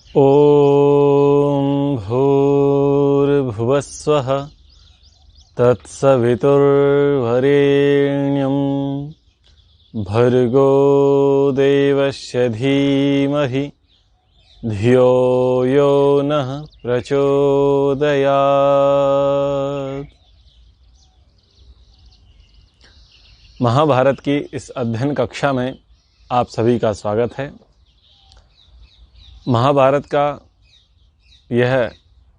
ॐ भूर्भुवस्वः तत्सवितुर्वरेण्यं भर्गो देवस्य धीमहि धियो यो नः प्रचोदयात्। महाभारत की इस अध्ययन कक्षा में आप सभी का स्वागत है। महाभारत का यह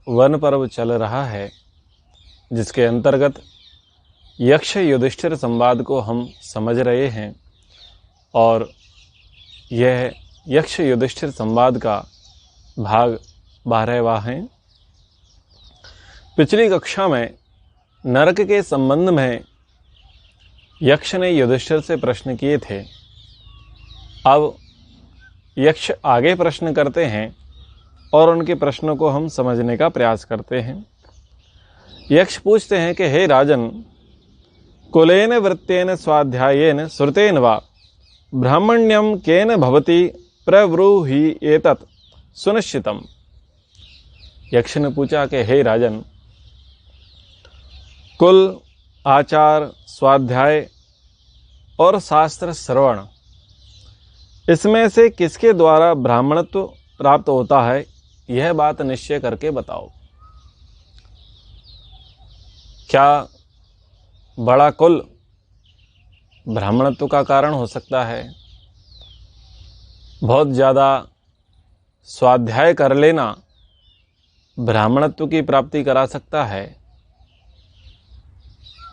वन पर्व चल रहा है, जिसके अंतर्गत यक्ष युधिष्ठिर संवाद को हम समझ रहे हैं और यह यक्ष युधिष्ठिर संवाद का भाग 12वां है। पिछली कक्षा में नरक के संबंध में यक्ष ने युधिष्ठिर से प्रश्न किए थे। अब यक्ष आगे प्रश्न करते हैं और उनके प्रश्नों को हम समझने का प्रयास करते हैं। यक्ष पूछते हैं कि हे राजन, कुलेन वृत्तेन स्वाध्यायेन श्रुतेन वा ब्राह्मण्यम केन भवति प्रब्रूहि एतत् सुनिश्चितम। यक्ष ने पूछा कि हे राजन, कुल, आचार, स्वाध्याय और शास्त्र श्रवण, इसमें से किसके द्वारा ब्राह्मणत्व प्राप्त होता है, यह बात निश्चय करके बताओ। क्या बड़ा कुल ब्राह्मणत्व का कारण हो सकता है? बहुत ज़्यादा स्वाध्याय कर लेना ब्राह्मणत्व की प्राप्ति करा सकता है?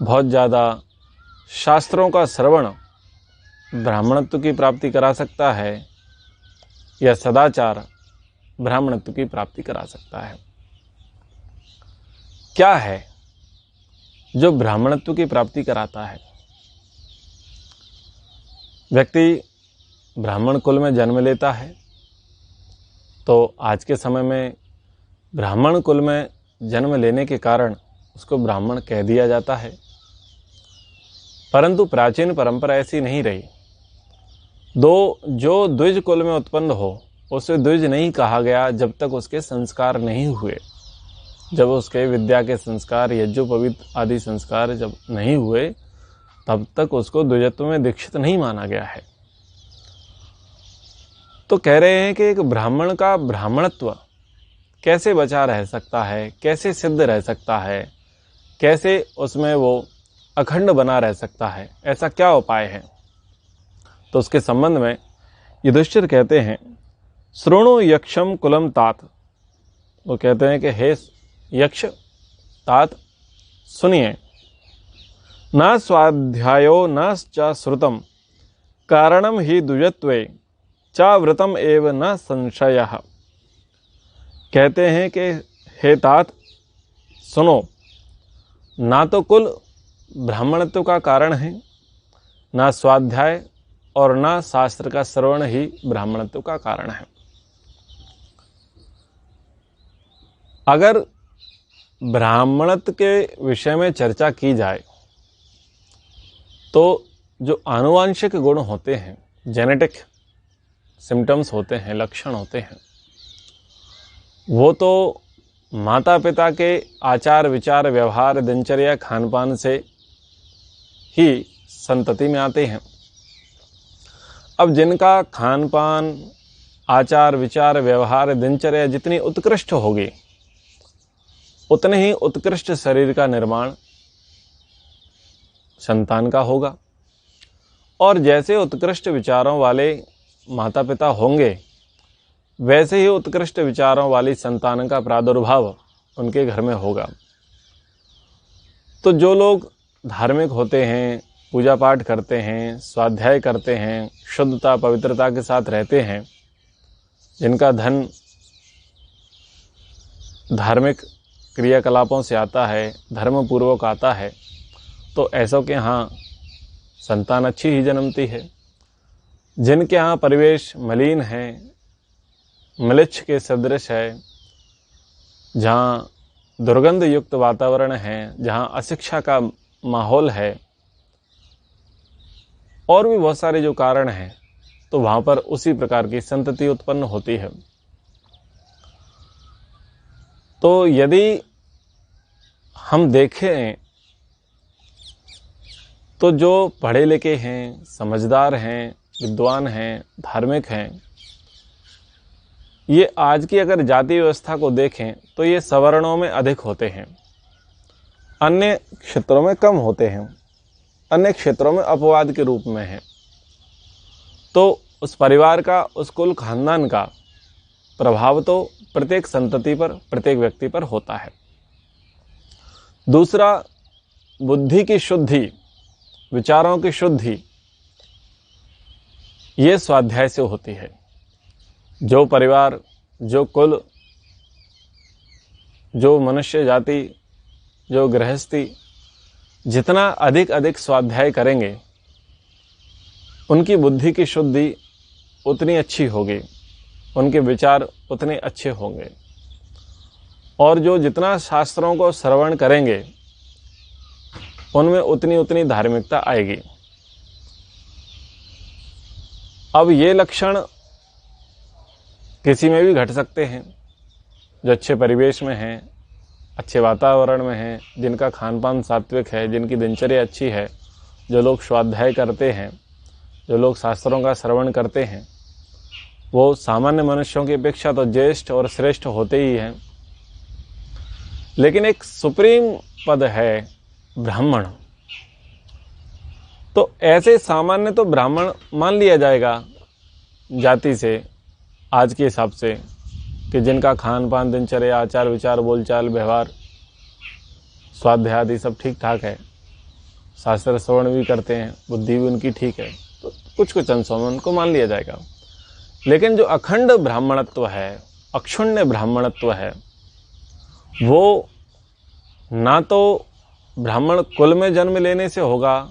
बहुत ज़्यादा शास्त्रों का श्रवण ब्राह्मणत्व की प्राप्ति करा सकता है, या सदाचार ब्राह्मणत्व की प्राप्ति करा सकता है? क्या है जो ब्राह्मणत्व की प्राप्ति कराता है? व्यक्ति ब्राह्मण कुल में जन्म लेता है, तो आज के समय में ब्राह्मण कुल में जन्म लेने के कारण उसको ब्राह्मण कह दिया जाता है। परंतु प्राचीन परंपरा ऐसी नहीं रही। जो द्विज कुल में उत्पन्न हो, उसे द्विज नहीं कहा गया जब तक उसके संस्कार नहीं हुए। जब उसके विद्या के संस्कार, यज्ञोपवीत आदि संस्कार जब नहीं हुए, तब तक उसको द्विजत्व में दीक्षित नहीं माना गया है। तो कह रहे हैं कि एक ब्राह्मण का ब्राह्मणत्व कैसे बचा रह सकता है, कैसे सिद्ध रह सकता है, कैसे उसमें वो अखंड बना रह सकता है, ऐसा क्या उपाय है? तो उसके संबंध में युधिष्ठिर कहते हैं, श्रृणु यक्षम कुलम तात। वो कहते हैं कि हे यक्ष तात, सुनिए, न स्वाध्यायो न च श्रुतम कारणम ही द्विजत्वे च व्रतम एव न संशयः। कहते हैं कि हे तात, सुनो, ना तो कुल ब्राह्मणत्व का कारण है, ना स्वाध्याय और ना शास्त्र का श्रवण ही ब्राह्मणत्व का कारण है। अगर ब्राह्मणत्व के विषय में चर्चा की जाए तो जो आनुवांशिक गुण होते हैं, जेनेटिक सिम्टम्स होते हैं, लक्षण होते हैं, वो तो माता पिता के आचार विचार, व्यवहार, दिनचर्या, खानपान से ही संतति में आते हैं। अब जिनका खानपान, आचार विचार, व्यवहार, दिनचर्या जितनी उत्कृष्ट होगी, उतने ही उत्कृष्ट शरीर का निर्माण संतान का होगा। और जैसे उत्कृष्ट विचारों वाले माता पिता होंगे, वैसे ही उत्कृष्ट विचारों वाली संतान का प्रादुर्भाव उनके घर में होगा। तो जो लोग धार्मिक होते हैं, पूजा पाठ करते हैं, स्वाध्याय करते हैं, शुद्धता पवित्रता के साथ रहते हैं, जिनका धन धार्मिक क्रियाकलापों से आता है, धर्म पूर्वक आता है, तो ऐसों के यहाँ संतान अच्छी ही जन्मती है। जिनके यहाँ परिवेश मलिन है, म्लेच्छ के सदृश है, जहाँ दुर्गंध युक्त वातावरण है, जहाँ अशिक्षा का माहौल है, और भी बहुत सारे जो कारण हैं, तो वहाँ पर उसी प्रकार की संतति उत्पन्न होती है। तो यदि हम देखें तो जो पढ़े लिखे हैं, समझदार हैं, विद्वान हैं, धार्मिक हैं, ये आज की अगर जाति व्यवस्था को देखें तो ये सवर्णों में अधिक होते हैं, अन्य क्षेत्रों में कम होते हैं, अन्य क्षेत्रों में अपवाद के रूप में हैं। तो उस परिवार का, उस कुल खानदान का प्रभाव तो प्रत्येक संतति पर, प्रत्येक व्यक्ति पर होता है। दूसरा, बुद्धि की शुद्धि, विचारों की शुद्धि, ये स्वाध्याय से होती है। जो परिवार, जो कुल, जो मनुष्य जाति, जो गृहस्थी जितना अधिक स्वाध्याय करेंगे, उनकी बुद्धि की शुद्धि उतनी अच्छी होगी, उनके विचार उतने अच्छे होंगे, और जो जितना शास्त्रों को श्रवण करेंगे उनमें उतनी धार्मिकता आएगी। अब ये लक्षण किसी में भी घट सकते हैं, जो अच्छे परिवेश में हैं, अच्छे वातावरण में हैं, जिनका खान पान सात्विक है, जिनकी दिनचर्या अच्छी है, जो लोग स्वाध्याय करते हैं, जो लोग शास्त्रों का श्रवण करते हैं, वो सामान्य मनुष्यों की अपेक्षा तो ज्येष्ठ और श्रेष्ठ होते ही हैं। लेकिन एक सुप्रीम पद है ब्राह्मण, तो ऐसे सामान्य तो ब्राह्मण मान लिया जाएगा जाति से, आज के हिसाब से, कि जिनका खान पान, दिनचर्या, आचार विचार, बोलचाल, व्यवहार, स्वाध्याय आदि सब ठीक ठाक है, शास्त्र श्रवण भी करते हैं, बुद्धि भी उनकी ठीक है, तो कुछ अंशों में उनको मान लिया जाएगा। लेकिन जो अखंड ब्राह्मणत्व है, अक्षुण्य ब्राह्मणत्व है, वो ना तो ब्राह्मण कुल में जन्म लेने से होगा,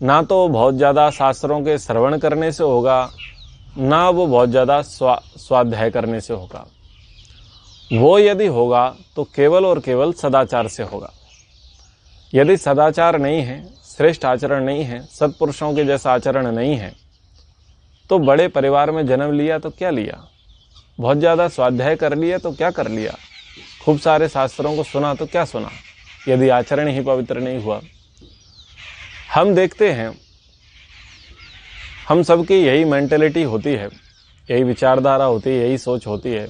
ना तो बहुत ज़्यादा शास्त्रों के श्रवण करने से होगा, ना वो बहुत ज़्यादा स्वाध्याय करने से होगा। वो यदि होगा तो केवल और केवल सदाचार से होगा। यदि सदाचार नहीं है, श्रेष्ठ आचरण नहीं है, सत्पुरुषों के जैसा आचरण नहीं है, तो बड़े परिवार में जन्म लिया तो क्या लिया, बहुत ज़्यादा स्वाध्याय कर लिया तो क्या कर लिया, खूब सारे शास्त्रों को सुना तो क्या सुना, यदि आचरण ही पवित्र नहीं हुआ। हम देखते हैं, हम सबकी यही मेंटेलिटी होती है, यही विचारधारा होती है, यही सोच होती है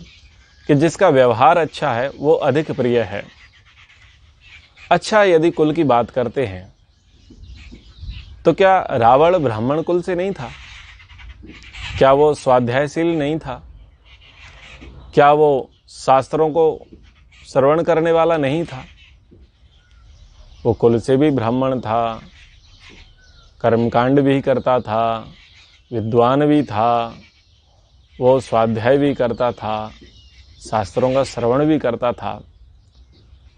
कि जिसका व्यवहार अच्छा है वो अधिक प्रिय है। अच्छा, यदि कुल की बात करते हैं तो क्या रावण ब्राह्मण कुल से नहीं था? क्या वो स्वाध्यायशील नहीं था? क्या वो शास्त्रों को श्रवण करने वाला नहीं था? वो कुल से भी ब्राह्मण था, कर्मकांड भी करता था, विद्वान भी था, वो स्वाध्याय भी करता था, शास्त्रों का श्रवण भी करता था,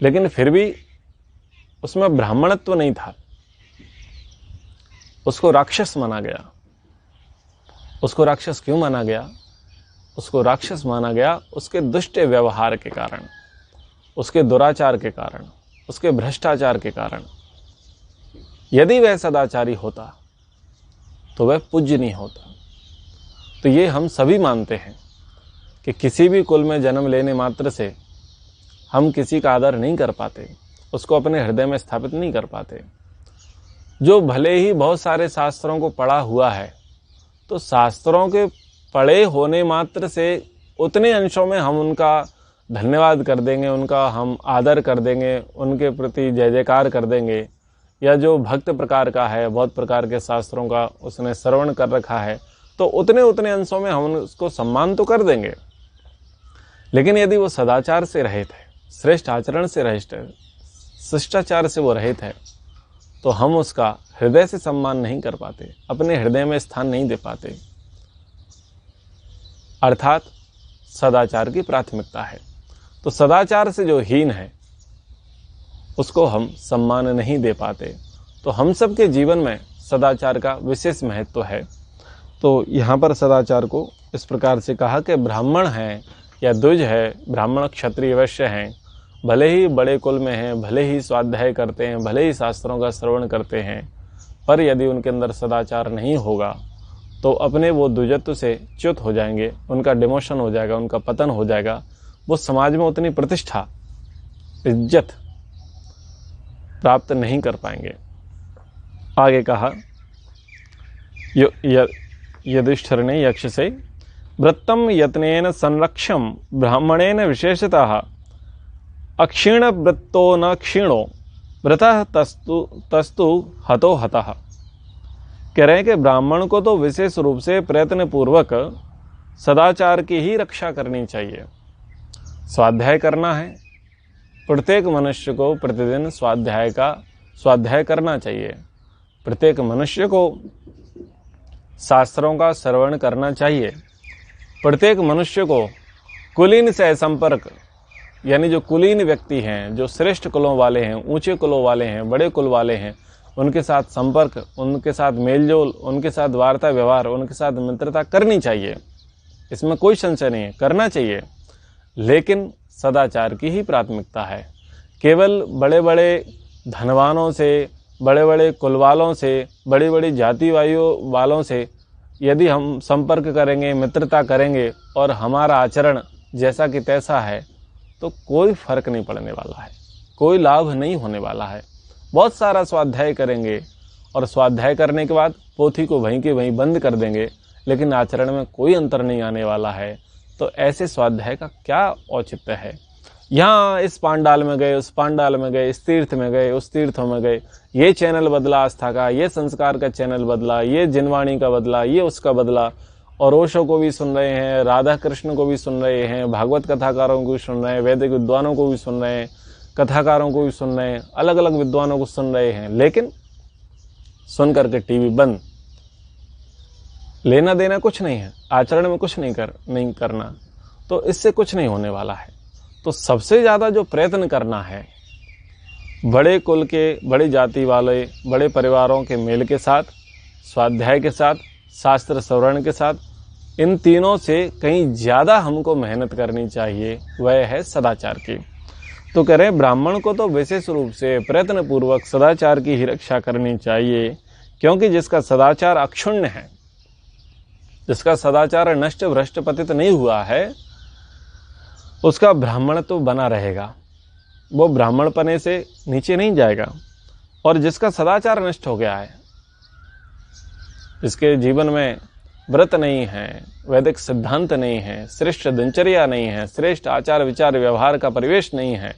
लेकिन फिर भी उसमें ब्राह्मणत्व नहीं था। उसको राक्षस माना गया। उसको राक्षस क्यों माना गया? उसको राक्षस माना गया उसके दुष्ट व्यवहार के कारण, उसके दुराचार के कारण, उसके भ्रष्टाचार के कारण। यदि वह सदाचारी होता तो वह पूज्य नहीं होता। तो ये हम सभी मानते हैं कि किसी भी कुल में जन्म लेने मात्र से हम किसी का आदर नहीं कर पाते, उसको अपने हृदय में स्थापित नहीं कर पाते। जो भले ही बहुत सारे शास्त्रों को पढ़ा हुआ है, तो शास्त्रों के पढ़े होने मात्र से उतने अंशों में हम उनका धन्यवाद कर देंगे, उनका हम आदर कर देंगे, उनके प्रति जय जयकार कर देंगे, या जो भक्त प्रकार का है, बहुत प्रकार के शास्त्रों का उसने श्रवण कर रखा है, तो उतने अंशों में हम उसको सम्मान तो कर देंगे। लेकिन यदि वो सदाचार से रहित है, श्रेष्ठ आचरण से रहित है, शिष्टाचार से वो रहित है, तो हम उसका हृदय से सम्मान नहीं कर पाते, अपने हृदय में स्थान नहीं दे पाते। अर्थात सदाचार की प्राथमिकता है। तो सदाचार से जो हीन है उसको हम सम्मान नहीं दे पाते। तो हम सब के जीवन में सदाचार का विशेष महत्व है। तो यहाँ पर सदाचार को इस प्रकार से कहा कि ब्राह्मण हैं या द्विज है, ब्राह्मण क्षत्रिय वैश्य हैं, भले ही बड़े कुल में हैं, भले ही स्वाध्याय करते हैं, भले ही शास्त्रों का श्रवण करते हैं, पर यदि उनके अंदर सदाचार नहीं होगा तो अपने वो द्विजत्व से च्युत हो जाएंगे, उनका डिमोशन हो जाएगा, उनका पतन हो जाएगा। वो समाज में उतनी प्रतिष्ठा इज्जत प्राप्त नहीं कर पाएंगे। आगे कहा युधिष्ठिर ने यक्ष से, वृत्तम यत्नेन संरक्षम ब्राह्मणेन विशेषतः अक्षीण वृत्तो न क्षीणो वृतः तस्तु हतो हतः। कह रहे हैं कि ब्राह्मण को तो विशेष रूप से प्रयत्न पूर्वक सदाचार की ही रक्षा करनी चाहिए। स्वाध्याय करना है, प्रत्येक मनुष्य को प्रतिदिन स्वाध्याय करना चाहिए। प्रत्येक मनुष्य को शास्त्रों का श्रवण करना चाहिए। प्रत्येक मनुष्य को कुलीन से संपर्क, यानी जो कुलीन व्यक्ति हैं, जो श्रेष्ठ कुलों वाले हैं, ऊंचे कुलों वाले हैं, बड़े कुल वाले हैं, उनके साथ संपर्क, उनके साथ मेलजोल, उनके साथ वार्ता व्यवहार, उनके साथ मित्रता करनी चाहिए। इसमें कोई संशय नहीं है, करना चाहिए। लेकिन सदाचार की ही प्राथमिकता है। केवल बड़े बड़े धनवानों से, बड़े बड़े कुल वालों से, बड़ी बड़ी जाति वालों से यदि हम संपर्क करेंगे, मित्रता करेंगे और हमारा आचरण जैसा कि तैसा है, तो कोई फर्क नहीं पड़ने वाला है, कोई लाभ नहीं होने वाला है। बहुत सारा स्वाध्याय करेंगे और स्वाध्याय करने के बाद पोथी को वहीं के वहीं बंद कर देंगे, लेकिन आचरण में कोई अंतर नहीं आने वाला है। तो ऐसे स्वाध्याय का क्या औचित्य है? यहाँ इस पांडाल में गए, उस पांडाल में गए, इस तीर्थ में गए, उस तीर्थों में गए, ये चैनल बदला आस्था का, ये संस्कार का चैनल बदला, ये जिनवाणी का बदला, ये उसका बदला, और ओशो को भी सुन रहे हैं, राधा कृष्ण को भी सुन रहे हैं, भागवत कथाकारों को भी सुन रहे हैं, वैदिक विद्वानों को भी सुन रहे हैं, कथाकारों को भी सुन रहे हैं, अलग अलग विद्वानों को सुन रहे हैं, लेकिन सुन करके टीवी बंद। लेना देना कुछ नहीं है, आचरण में कुछ नहीं करना, तो इससे कुछ नहीं होने वाला है। तो सबसे ज़्यादा जो प्रयत्न करना है, बड़े कुल के, बड़ी जाति वाले, बड़े परिवारों के मेल के साथ, स्वाध्याय के साथ, शास्त्र श्रवण के साथ, इन तीनों से कहीं ज़्यादा हमको मेहनत करनी चाहिए, वह है सदाचार की। तो कह रहे हैं ब्राह्मण को तो विशेष रूप से प्रयत्न पूर्वक सदाचार की ही रक्षा करनी चाहिए, क्योंकि जिसका सदाचार अक्षुण्ण है, जिसका सदाचार नष्ट भ्रष्ट पतित नहीं हुआ है, उसका ब्राह्मण तो बना रहेगा, वो ब्राह्मणपने से नीचे नहीं जाएगा। और जिसका सदाचार नष्ट हो गया है, जिसके जीवन में व्रत नहीं है, वैदिक सिद्धांत नहीं है, श्रेष्ठ दिनचर्या नहीं है, श्रेष्ठ आचार विचार व्यवहार का परिवेश नहीं है,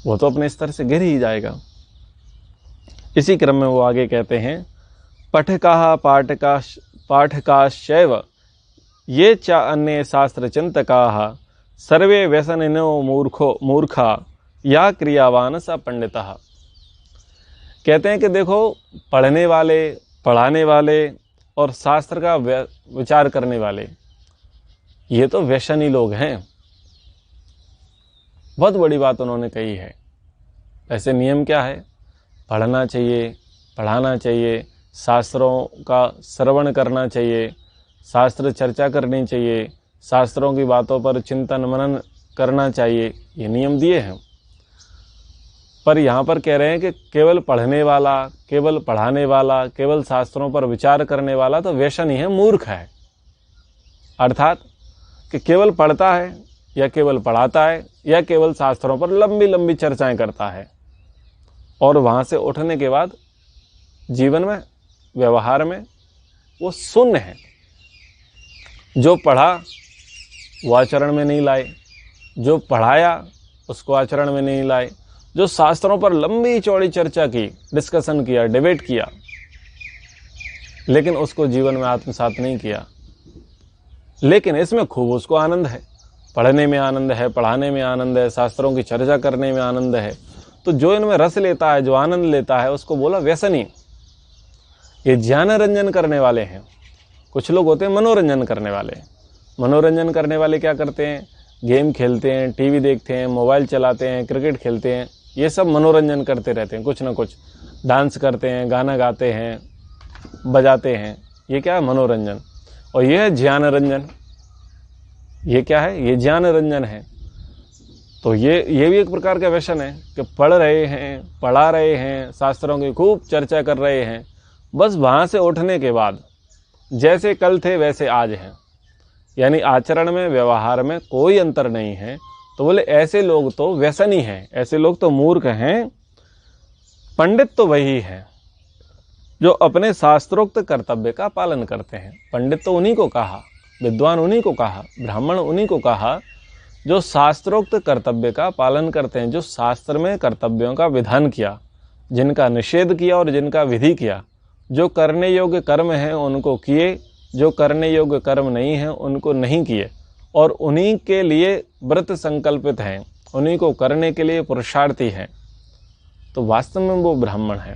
वो तो अपने स्तर से गिर ही जाएगा। इसी क्रम में वो आगे कहते हैं, पठकाः पाठकाश्चैव ये च अन्ये शास्त्र चिंतकाः सर्वे व्यसनिनो मूर्खा या क्रियावान स पंडितः। कहते हैं कि देखो, पढ़ने वाले, पढ़ाने वाले और शास्त्र का विचार करने वाले, ये तो व्यसनी लोग हैं। बहुत बड़ी बात उन्होंने कही है। ऐसे नियम क्या है? पढ़ना चाहिए, पढ़ाना चाहिए, शास्त्रों का श्रवण करना चाहिए, शास्त्र चर्चा करनी चाहिए, शास्त्रों की बातों पर चिंतन मनन करना चाहिए, ये नियम दिए हैं। पर यहाँ पर कह रहे हैं कि केवल पढ़ने वाला, केवल पढ़ाने वाला, केवल शास्त्रों पर विचार करने वाला तो व्यसनी है, मूर्ख है। अर्थात कि केवल पढ़ता है या केवल पढ़ाता है या केवल शास्त्रों पर लंबी लंबी चर्चाएं करता है, और वहाँ से उठने के बाद जीवन में, व्यवहार में वो शून्य है। जो पढ़ा वो आचरण में नहीं लाए, जो पढ़ाया उसको आचरण में नहीं लाए, जो शास्त्रों पर लंबी चौड़ी चर्चा की, डिस्कशन किया, डिबेट किया, लेकिन उसको जीवन में आत्मसात नहीं किया। लेकिन इसमें खूब उसको आनंद है, पढ़ने में आनंद है, पढ़ाने में आनंद है, शास्त्रों की चर्चा करने में आनंद है। तो जो इनमें रस लेता है, जो आनंद लेता है, उसको बोला व्यसनी। ये ज्ञान रंजन करने वाले हैं। कुछ लोग होते हैं मनोरंजन करने वाले। मनोरंजन करने वाले क्या करते हैं? गेम खेलते हैं, टीवी देखते हैं, मोबाइल चलाते हैं, क्रिकेट खेलते हैं, ये सब मनोरंजन करते रहते हैं। कुछ ना कुछ डांस करते हैं, गाना गाते हैं, बजाते हैं, ये क्या है? मनोरंजन। और ये है ज्ञान रंजन। ये क्या है? ये ज्ञान रंजन है। तो ये भी एक प्रकार का व्यसन है कि पढ़ रहे हैं, पढ़ा रहे हैं, शास्त्रों की खूब चर्चा कर रहे हैं, बस वहाँ से उठने के बाद जैसे कल थे वैसे आज हैं, यानी आचरण में, व्यवहार में कोई अंतर नहीं है, तो बोले ऐसे लोग तो व्यसनी हैं, ऐसे लोग तो मूर्ख हैं। पंडित तो वही है जो अपने शास्त्रोक्त कर्तव्य का पालन करते हैं। पंडित तो उन्हीं को कहा, विद्वान उन्हीं को कहा, ब्राह्मण उन्हीं को कहा जो शास्त्रोक्त कर्तव्य का पालन करते हैं, जो शास्त्र में कर्तव्यों का विधान किया, जिनका निषेध किया और जिनका विधि किया। जो करने योग्य कर्म हैं उनको किए, जो करने योग्य कर्म नहीं हैं उनको नहीं किए, और उन्हीं के लिए व्रत संकल्पित हैं, उन्हीं को करने के लिए पुरुषार्थी हैं, तो वास्तव में वो ब्राह्मण है।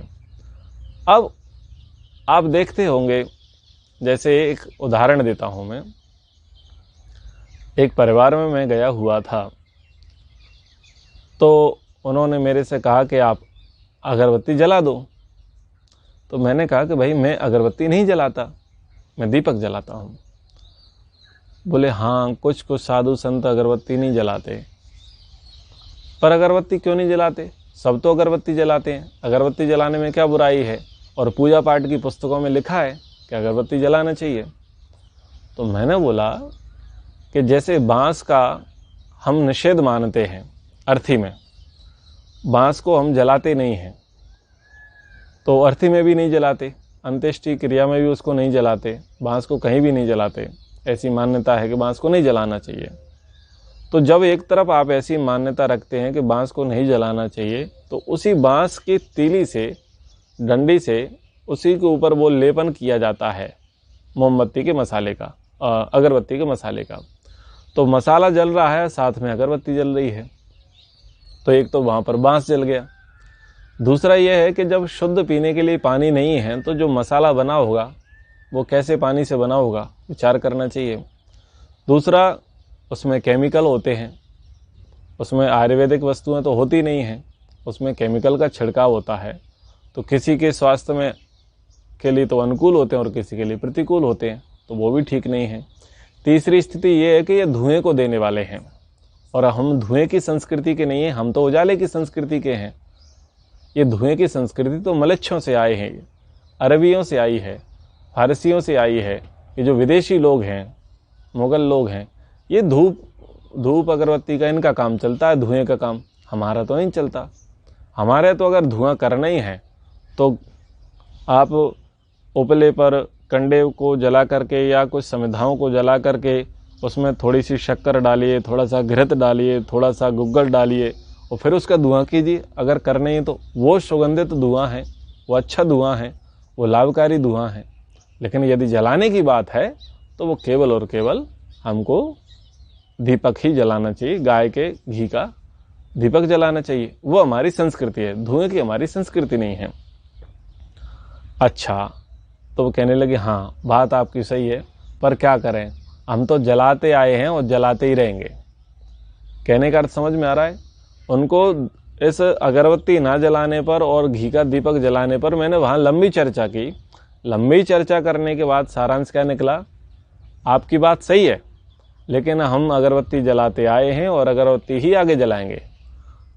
अब आप देखते होंगे, जैसे एक उदाहरण देता हूँ मैं। एक परिवार में मैं गया हुआ था, तो उन्होंने मेरे से कहा कि आप अगरबत्ती जला दो। तो मैंने कहा कि भाई मैं अगरबत्ती नहीं जलाता, मैं दीपक जलाता हूँ। बोले हाँ, कुछ कुछ साधु संत अगरबत्ती नहीं जलाते। पर अगरबत्ती क्यों नहीं जलाते? सब तो अगरबत्ती जलाते हैं, अगरबत्ती जलाने में क्या बुराई है? और पूजा पाठ की पुस्तकों में लिखा है कि अगरबत्ती जलाना चाहिए। तो मैंने बोला कि जैसे बांस का हम निषेध मानते हैं, अर्थी में बांस को हम जलाते नहीं हैं, तो अर्थी में भी नहीं जलाते, अंत्येष्टि क्रिया में भी उसको नहीं जलाते, बांस को कहीं भी नहीं जलाते। ऐसी मान्यता है कि बांस को नहीं जलाना चाहिए। तो जब एक तरफ आप ऐसी मान्यता रखते हैं कि बांस को नहीं जलाना चाहिए, तो उसी बांस की तीली से, डंडी से, उसी के ऊपर वो लेपन किया जाता है मोमबत्ती के मसाले का, अगरबत्ती के मसाले का। तो मसाला जल रहा है, साथ में अगरबत्ती जल रही है, तो एक तो वहाँ पर बांस जल गया। दूसरा यह है कि जब शुद्ध पीने के लिए पानी नहीं है, तो जो मसाला बना होगा वो कैसे पानी से बना होगा, विचार करना चाहिए। दूसरा, उसमें केमिकल होते हैं, उसमें आयुर्वेदिक वस्तुएं तो होती नहीं हैं, उसमें केमिकल का छिड़काव होता है। तो किसी के स्वास्थ्य में के लिए तो अनुकूल होते हैं और किसी के लिए प्रतिकूल होते हैं, तो वो भी ठीक नहीं है। तीसरी स्थिति ये है कि ये धुएं को देने वाले हैं, और हम धुएं की संस्कृति के नहीं हैं, हम तो उजाले की संस्कृति के हैं। ये धुएं की संस्कृति तो मलेच्छों से आए हैं, अरबियों से आई है, फारसियों से आई है। ये जो विदेशी लोग हैं, मुग़ल लोग हैं, ये धूप अगरबत्ती का इनका काम चलता है, धुएं का काम। हमारा तो नहीं चलता। हमारे तो अगर धुआं करना ही है तो आप उपले पर कंडे को जला करके या कुछ समिधाओं को जला करके उसमें थोड़ी सी शक्कर डालिए, थोड़ा सा घृत डालिए, थोड़ा सा गुग्गल डालिए, और फिर उसका धुआं कीजिए। अगर करना ही तो वो सुगंधित धुआं है, वो अच्छा धुआं है, वो लाभकारी धुआं है। लेकिन यदि जलाने की बात है तो वो केवल और केवल हमको दीपक ही जलाना चाहिए, गाय के घी का दीपक जलाना चाहिए। वो हमारी संस्कृति है, धुएं की हमारी संस्कृति नहीं है। अच्छा, तो वो कहने लगे हाँ बात आपकी सही है, पर क्या करें, हम तो जलाते आए हैं और जलाते ही रहेंगे। कहने का अर्थ समझ में आ रहा है? उनको इस अगरबत्ती ना जलाने पर और घी का दीपक जलाने पर मैंने वहाँ लंबी चर्चा की। लंबी चर्चा करने के बाद सारांश क्या निकला? आपकी बात सही है, लेकिन हम अगरबत्ती जलाते आए हैं और अगरबत्ती ही आगे जलाएंगे।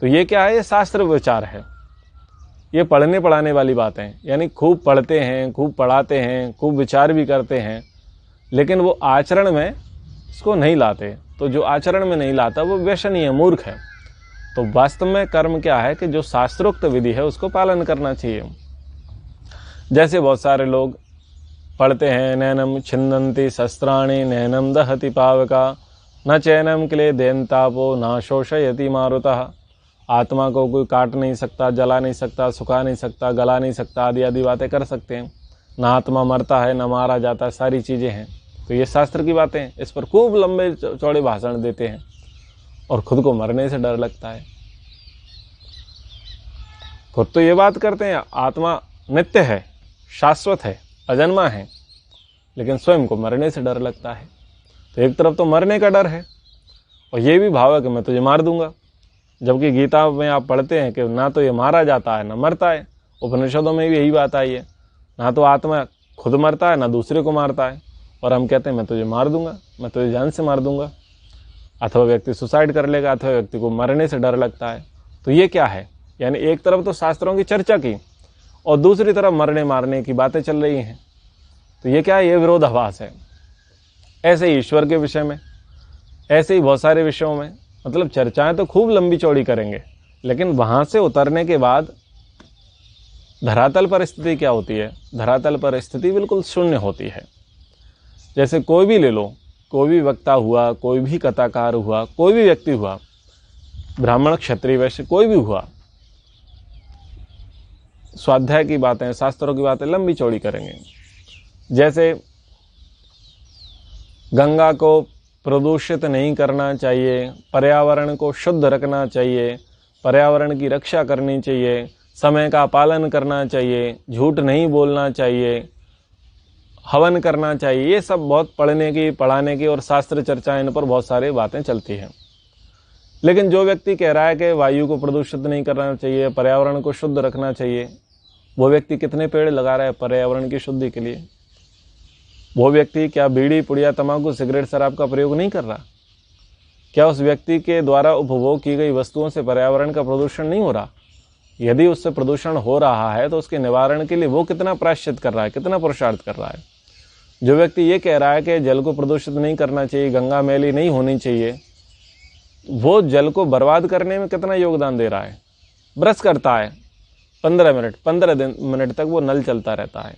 तो ये क्या है? ये शास्त्र विचार है, ये पढ़ने पढ़ाने वाली बातें हैं। यानी खूब पढ़ते हैं, खूब पढ़ाते हैं, खूब विचार भी करते हैं, लेकिन वो आचरण में इसको नहीं लाते। तो जो आचरण में नहीं लाता वो व्यसनी है, मूर्ख है। तो वास्तव में कर्म क्या है कि जो शास्त्रोक्त विधि है उसको पालन करना चाहिए। जैसे बहुत सारे लोग पढ़ते हैं, नैनम छिन्दन्ति शस्त्राणि नैनम दहति पावका न चैनम क्लेदेन तापो न शोषयति मारुतः। आत्मा को कोई काट नहीं सकता, जला नहीं सकता, सुखा नहीं सकता, गला नहीं सकता, आदि आदि बातें कर सकते हैं। ना आत्मा मरता है, ना मारा जाता है, सारी चीज़ें हैं। तो ये शास्त्र की बातें हैं, इस पर खूब लंबे चौड़े भाषण देते हैं और खुद को मरने से डर लगता है। खुद तो ये बात करते हैं आत्मा नित्य है, शाश्वत है, अजन्मा है, लेकिन स्वयं को मरने से डर लगता है। तो एक तरफ तो मरने का डर है और ये भी भाव है कि मैं तुझे मार दूंगा, जबकि गीता में आप पढ़ते हैं कि ना तो ये मारा जाता है ना मरता है। उपनिषदों में भी यही बात आई है, ना तो आत्मा खुद मरता है ना दूसरे को मारता है, और हम कहते हैं मैं तुझे मार दूंगा, मैं तुझे जान से मार दूंगा। अथवा व्यक्ति सुसाइड कर लेगा, अथवा व्यक्ति को मरने से डर लगता है। तो ये क्या है? यानी एक तरफ तो शास्त्रों की चर्चा की और दूसरी तरफ मरने मारने की बातें चल रही हैं। तो ये क्या है? ये विरोधाभास है। ऐसे ही ईश्वर के विषय में, ऐसे ही बहुत सारे विषयों में मतलब चर्चाएं तो खूब लंबी चौड़ी करेंगे, लेकिन वहाँ से उतरने के बाद धरातल पर स्थिति क्या होती है? धरातल पर स्थिति बिल्कुल शून्य होती है। जैसे कोई भी ले लो, कोई भी वक्ता हुआ, कोई भी कथाकार हुआ, कोई भी व्यक्ति हुआ, ब्राह्मण क्षत्रिय वैश्य कोई भी हुआ, स्वाध्याय की बातें, शास्त्रों की बातें लंबी चौड़ी करेंगे। जैसे गंगा को प्रदूषित नहीं करना चाहिए, पर्यावरण को शुद्ध रखना चाहिए, पर्यावरण की रक्षा करनी चाहिए, समय का पालन करना चाहिए, झूठ नहीं बोलना चाहिए, हवन करना चाहिए, ये सब बहुत पढ़ने की, पढ़ाने की और शास्त्र चर्चा, इन पर बहुत सारी बातें चलती हैं। लेकिन जो व्यक्ति कह रहा है कि वायु को प्रदूषित नहीं करना चाहिए, पर्यावरण को शुद्ध रखना चाहिए, वो व्यक्ति कितने पेड़ लगा रहा है पर्यावरण की शुद्धि के लिए? वो व्यक्ति क्या बीड़ी, पुड़िया, तंबाकू, सिगरेट, शराब का प्रयोग नहीं कर रहा? क्या उस व्यक्ति के द्वारा उपभोग की गई वस्तुओं से पर्यावरण का प्रदूषण नहीं हो रहा? यदि उससे प्रदूषण हो रहा है तो उसके निवारण के लिए वो कितना प्रायश्चित कर रहा है, कितना पुरुषार्थ कर रहा है? जो व्यक्ति ये कह रहा है कि जल को प्रदूषित नहीं करना चाहिए, गंगा मैली नहीं होनी चाहिए, वो जल को बर्बाद करने में कितना योगदान दे रहा है? ब्रश करता है 15 मिनट तक वो नल चलता रहता है,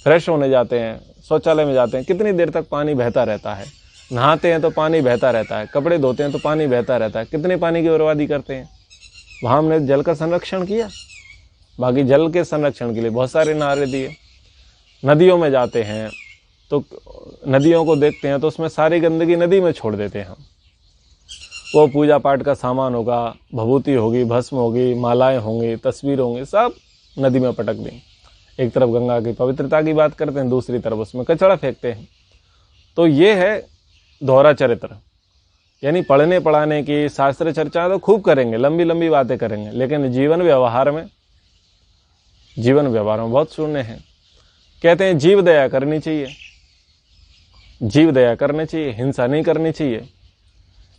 फ्रेश होने जाते हैं, शौचालय में जाते हैं, कितनी देर तक पानी बहता रहता है, नहाते हैं तो पानी बहता रहता है, कपड़े धोते हैं तो पानी बहता रहता है, कितने पानी की बर्बादी करते हैं? वहाँ हमने जल का संरक्षण किया? बाकी जल के संरक्षण के लिए बहुत सारे नारे दिए। नदियों में जाते हैं तो नदियों को देखते हैं तो उसमें सारी गंदगी नदी में छोड़ देते हैं हम। वो पूजा पाठ का सामान होगा, भभूति होगी, भस्म होगी, मालाएं होंगी, तस्वीर होंगी, सब नदी में पटक दें। एक तरफ गंगा की पवित्रता की बात करते हैं, दूसरी तरफ उसमें कचरा फेंकते हैं। तो ये है दोहरा चरित्र। यानी पढ़ने पढ़ाने की शास्त्र चर्चा तो खूब करेंगे, लंबी लंबी बातें करेंगे, लेकिन जीवन व्यवहार में बहुत शून्य है। कहते हैं जीव दया करनी चाहिए, जीव दया करनी चाहिए, हिंसा नहीं करनी चाहिए।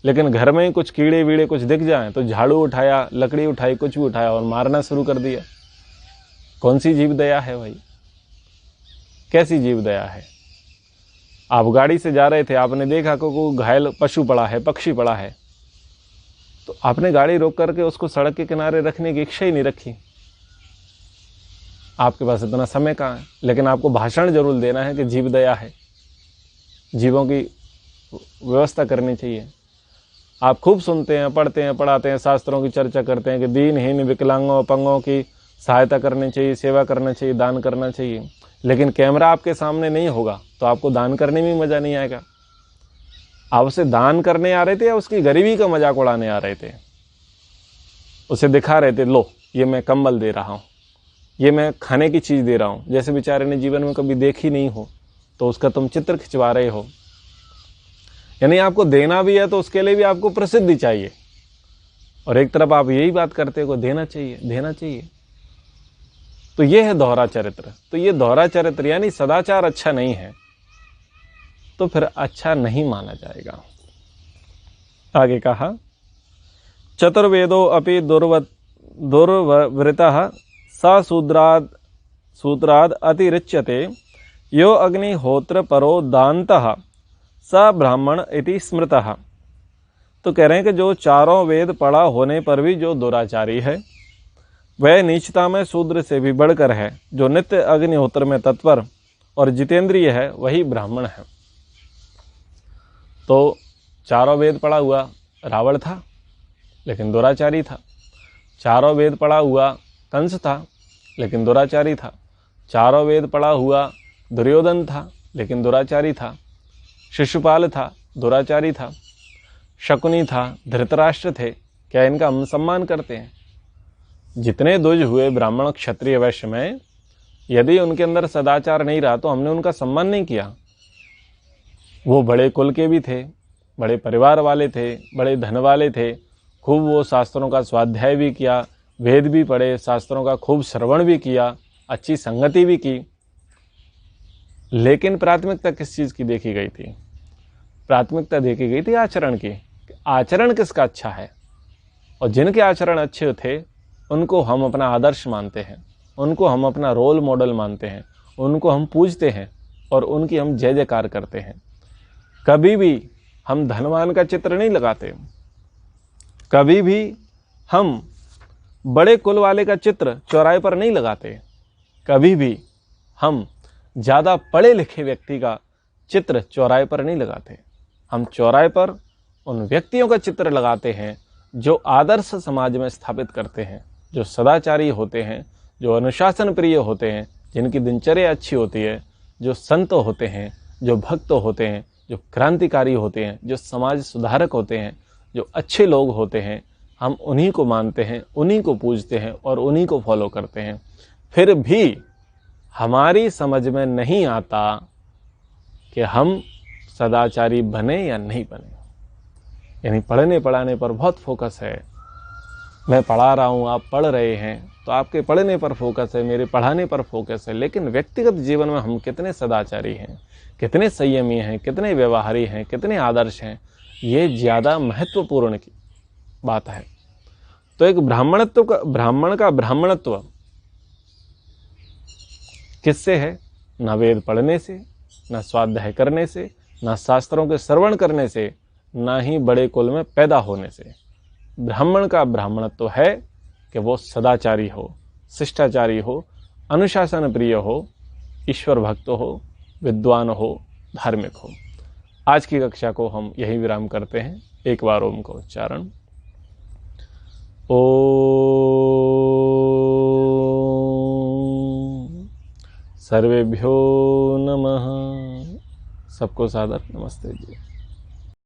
लेकिन घर में ही कुछ कीड़े वीड़े कुछ दिख जाएं तो झाड़ू उठाया, लकड़ी उठाई, कुछ भी उठाया और मारना शुरू कर दिया। कौन सी जीव दया है भाई? कैसी जीव दया है? आप गाड़ी से जा रहे थे, आपने देखा कि कोई घायल पशु पड़ा है, पक्षी पड़ा है, तो आपने गाड़ी रोक करके उसको सड़क के किनारे रखने की इच्छा ही नहीं रखी। आपके पास इतना समय कहाँ है? लेकिन आपको भाषण जरूर देना है कि जीव दया है, जीवों की व्यवस्था करनी चाहिए। आप खूब सुनते हैं, पढ़ते हैं, पढ़ाते हैं, शास्त्रों की चर्चा करते हैं कि दीनहीन, विकलांगों, अपंगों की सहायता करनी चाहिए, सेवा करना चाहिए, दान करना चाहिए। लेकिन कैमरा आपके सामने नहीं होगा तो आपको दान करने में मज़ा नहीं आएगा। आप उसे दान करने आ रहे थे या उसकी गरीबी का मजाक उड़ाने आ रहे थे? उसे दिखा रहे थे, लो ये मैं कंबल दे रहा हूँ, ये मैं खाने की चीज़ दे रहा हूँ, जैसे बेचारे ने जीवन में कभी देखी नहीं हो, तो उसका तुम चित्र खिंचवा रहे हो। यानी आपको देना भी है तो उसके लिए भी आपको प्रसिद्धि चाहिए, और एक तरफ आप यही बात करते हो देना चाहिए, देना चाहिए। तो ये है दोहरा चरित्र। तो ये दोहरा चरित्र यानी सदाचार अच्छा नहीं है तो फिर अच्छा नहीं माना जाएगा। आगे कहा, चतुर्वेदो अपि दुर्वृतः स सूत्राद अतिरिच्यते यो अग्निहोत्र परो दान्तः स ब्राह्मण इति स्मृतः। तो कह रहे हैं कि जो चारों वेद पढ़ा होने पर भी जो दुराचारी है वह नीचता में शूद्र से भी बढ़कर है। जो नित्य अग्निहोत्र में तत्पर और जितेंद्रिय है वही ब्राह्मण है। तो चारों वेद पढ़ा हुआ रावण था लेकिन दुराचारी था, चारों वेद पढ़ा हुआ कंस था लेकिन दुराचारी था, चारों वेद पढ़ा हुआ दुर्योधन था लेकिन दुराचारी था, शिशुपाल था दुराचारी था, शकुनी था, धृतराष्ट्र थे। क्या इनका हम सम्मान करते हैं? जितने द्विज हुए ब्राह्मण क्षत्रिय वैश्य में, यदि उनके अंदर सदाचार नहीं रहा तो हमने उनका सम्मान नहीं किया। वो बड़े कुल के भी थे, बड़े परिवार वाले थे, बड़े धन वाले थे, खूब वो शास्त्रों का स्वाध्याय भी किया, वेद भी पढ़े, शास्त्रों का खूब श्रवण भी किया, अच्छी संगति भी की। लेकिन प्राथमिकता किस चीज़ की देखी गई थी? प्राथमिकता देखी गई थी आचरण की। आचरण किसका अच्छा है, और जिनके आचरण अच्छे थे उनको हम अपना आदर्श मानते हैं, उनको हम अपना रोल मॉडल मानते हैं, उनको हम पूजते हैं और उनकी हम जय जयकार करते हैं। कभी भी हम धनवान का चित्र नहीं लगाते, कभी भी हम बड़े कुल वाले का चित्र चौराहे पर नहीं लगाते। कभी भी हम ज़्यादा पढ़े लिखे व्यक्ति का चित्र चौराहे पर नहीं लगाते। हम चौराहे पर उन व्यक्तियों का चित्र लगाते हैं जो आदर्श समाज में स्थापित करते हैं, जो सदाचारी होते हैं, जो अनुशासन प्रिय होते हैं, जिनकी दिनचर्या अच्छी होती है, जो संत होते हैं, जो भक्त होते हैं, जो क्रांतिकारी होते हैं, जो समाज सुधारक होते हैं, जो अच्छे लोग होते हैं। हम उन्हीं को मानते हैं, उन्हीं को पूजते हैं और उन्हीं को फॉलो करते हैं। फिर भी हमारी समझ में नहीं आता कि हम सदाचारी बने या नहीं बने। यानी पढ़ने पढ़ाने पर बहुत फोकस है। मैं पढ़ा रहा हूँ, आप पढ़ रहे हैं, तो आपके पढ़ने पर फोकस है, मेरे पढ़ाने पर फोकस है। लेकिन व्यक्तिगत जीवन में हम कितने सदाचारी हैं, कितने संयमी हैं, कितने व्यवहारी हैं, कितने आदर्श हैं, ये ज़्यादा महत्वपूर्ण की बात है। तो एक ब्राह्मण का ब्राह्मणत्व किससे है? न वेद पढ़ने से, न स्वाध्याय करने से, न शास्त्रों के श्रवण करने से, न ही बड़े कुल में पैदा होने से। ब्राह्मण का ब्राह्मणत्व है कि वो सदाचारी हो, शिष्टाचारी हो, अनुशासन प्रिय हो, ईश्वर भक्त हो, विद्वान हो, धार्मिक हो। आज की कक्षा को हम यही विराम करते हैं। एक बार ओम का उच्चारण। ओम सर्वेभ्यो नमः। सबको सादर नमस्ते जी।